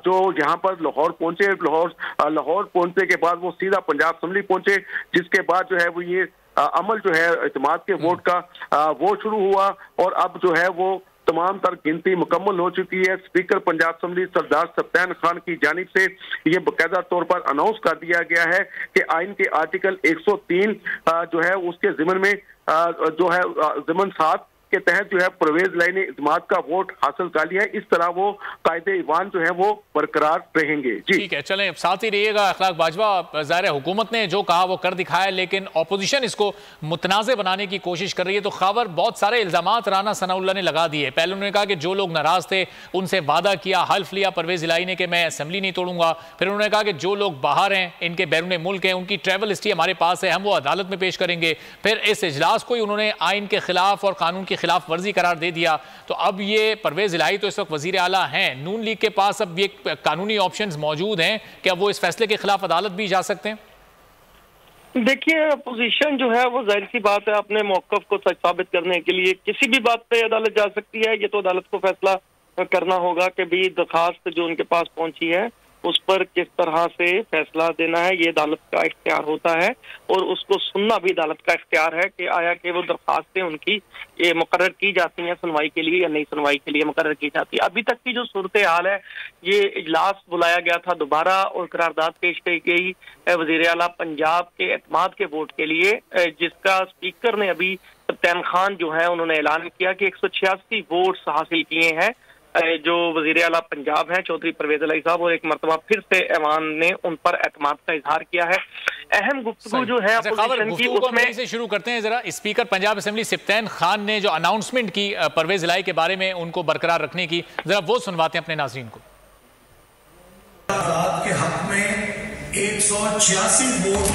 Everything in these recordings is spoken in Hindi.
जो यहाँ पर लाहौर पहुंचे, लाहौर पहुंचने के बाद वो सीधा पंजाब असेंबली पहुंचे, जिसके बाद जो है वो ये अमल जो है इत्मीनान के वोट का वो शुरू हुआ और अब जो है वो तमाम तर गिनती मुकम्मल हो चुकी है। स्पीकर पंजाब असेंबली सरदार सप्तान खान की जानिब से ये बाकायदा तौर पर अनाउंस कर दिया गया है कि आइन के आर्टिकल 103 जो है उसके जिम्न में जो है जिम्न 7 के तहत जो है परवेज लाई ने इत्मीनान का वोट हासिल कर लिया है। इस तरह वो कायदे ईवान जो है वो बरकरार रहेंगे। जी ठीक है, चलें साथ ही रहिएगा। अखलाक बाजवा, ज़ाहिर है हुकूमत ने जो कहा वो कर दिखाया, लेकिन अपोजिशन इसको मुतनाज़ बनाने की कोशिश कर रही है। तो खबर बहुत सारे इल्ज़ामात राना सनाउल्लाह ने लगा दिए। पहले उन्होंने कहा कि जो लोग नाराज थे उनसे वादा किया, हल्फ लिया परवेज इलाही ने कि मैं असेंबली नहीं तोड़ूंगा। फिर उन्होंने कहा कि जो लोग बाहर हैं, इनके बैरून मुल्क हैं, उनकी ट्रैवल हिस्ट्री हमारे पास है, हम वो अदालत में पेश करेंगे। फिर इस इजलास को ही उन्होंने आइन के खिलाफ और कानून की खिलाफ वर्जी करार दे दिया। तो अब ये परवेज इलाही तो इस वक्त वजीर आला हैं, नून लीग के पास अब ये कानूनी ऑप्शंस मौजूद हैं, क्या वो इस फैसले के खिलाफ अदालत भी जा सकते हैं? देखिए, अपोजिशन जो है वो जाहिर सी बात है अपने मौकफ को सच साबित करने के लिए किसी भी बात पे अदालत जा सकती है। ये तो अदालत को फैसला करना होगा कि भी दरखास्त जो उनके पास पहुंची है उस पर किस तरह से फैसला देना है। ये अदालत का इख्तियार होता है और उसको सुनना भी अदालत का इख्तियार है कि आया कि वो दरखास्तें उनकी ये मुकर्रर की जाती हैं सुनवाई के लिए या नहीं सुनवाई के लिए मुकर्रर की जाती है। अभी तक की जो सूरत हाल है, ये इजलास बुलाया गया था दोबारा और करारदाद पेश की गई वजीर आला पंजाब के इत्मीनान के वोट के लिए, जिसका स्पीकर ने अभी सप्तान खान जो है उन्होंने ऐलान किया कि 186 वोट्स हासिल किए हैं जो वजीर आला पंजाब हैं चौधरी परवेज इलाही साहब, और एक मरतबा फिर से ऐवान ने उन पर एतमाद का इजहार किया है। अहम गुफ्तगू जो है अपोजिशन की उसमें से शुरू करते हैं जरा। स्पीकर पंजाब असेंबली सप्तान खान ने जो अनाउंसमेंट की परवेज इलाही के बारे में उनको बरकरार रखने की, जरा वो सुनवाते हैं अपने नाज़रीन को। आजाद के हक में 186 वोट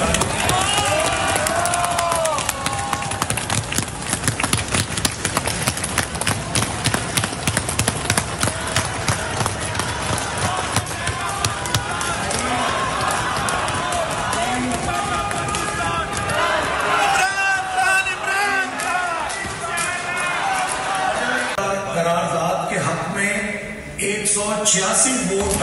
करारदाद के हक में 186 वोट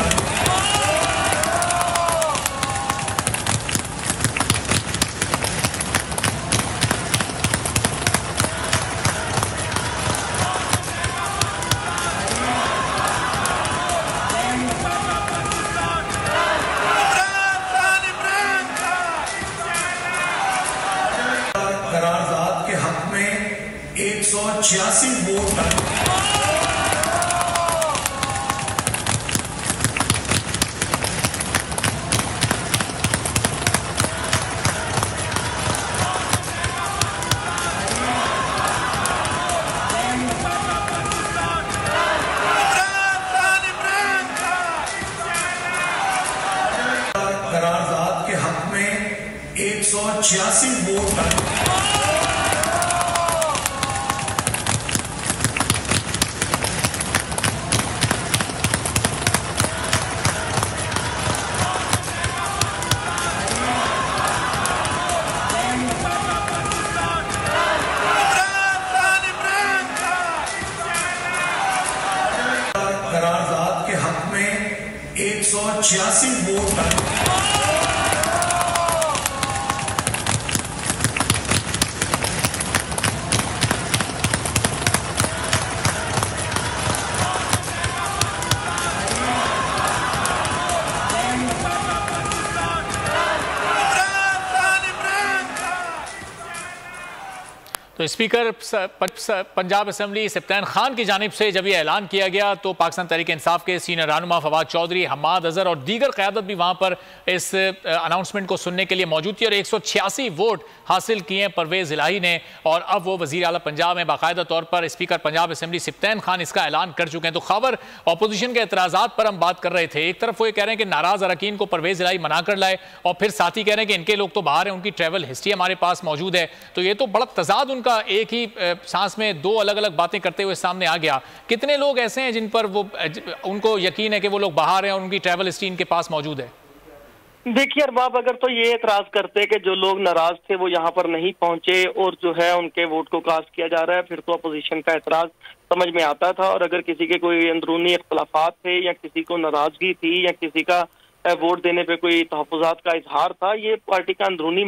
करारदाद के हक में 186 वोट करारदाद के हक में 186 वोट करारदाद के हक में 186 वोट तो स्पीकर पंजाब असेंबली सप्तान खान की जानिब से जब यह ऐलान किया गया तो पाकिस्तान तहरीक इंसाफ के सीनियर रहनुमा फवाद चौधरी, हम्माद अजहर और दीगर क़यादत भी वहाँ पर इस अनाउंसमेंट को सुनने के लिए मौजूद थी और 186 वोट हासिल किए परवेज इलाही ने। और अब वो वज़ीर आला पंजाब में बाकायदा तौर पर स्पीकर पंजाब असेंबली सप्तान खान इसका ऐलान कर चुके हैं। तो खबर अपोजिशन के एतराज़ात पर हम बात कर रहे थे। एक तरफ वो ये कह रहे हैं कि नाराज़ अरकान को परवेज इलाही मना कर लाए और फिर साथ ही कह रहे हैं कि इनके लोग तो बाहर हैं, उनकी ट्रैवल हिस्ट्री हमारे पास मौजूद है। तो ये तो बड़ा तजाद उनका एक ही सांस में दो अलग अलग बातें करते हुए सामने आ गया। कितने लोग ऐसे हैं जिन पर वो उनको यकीन है कि वो लोग बाहर हैं और उनकी ट्रैवल हिस्ट्री इनके पास मौजूद है? देखिए अरबाब, अगर तो ये एतराज करते कि जो लोग नाराज थे वो यहाँ पर नहीं पहुंचे और जो है उनके वोट को कास्ट किया जा रहा है, फिर तो अपोजिशन का एतराज समझ में आता था। और अगर किसी के कोई अंदरूनी इख्तलाफात थे या किसी को नाराजगी थी या किसी का वोट देने पे कोई तहफ़्फ़ुज़ात का इजहार था, ये पार्टी का अंदरूनी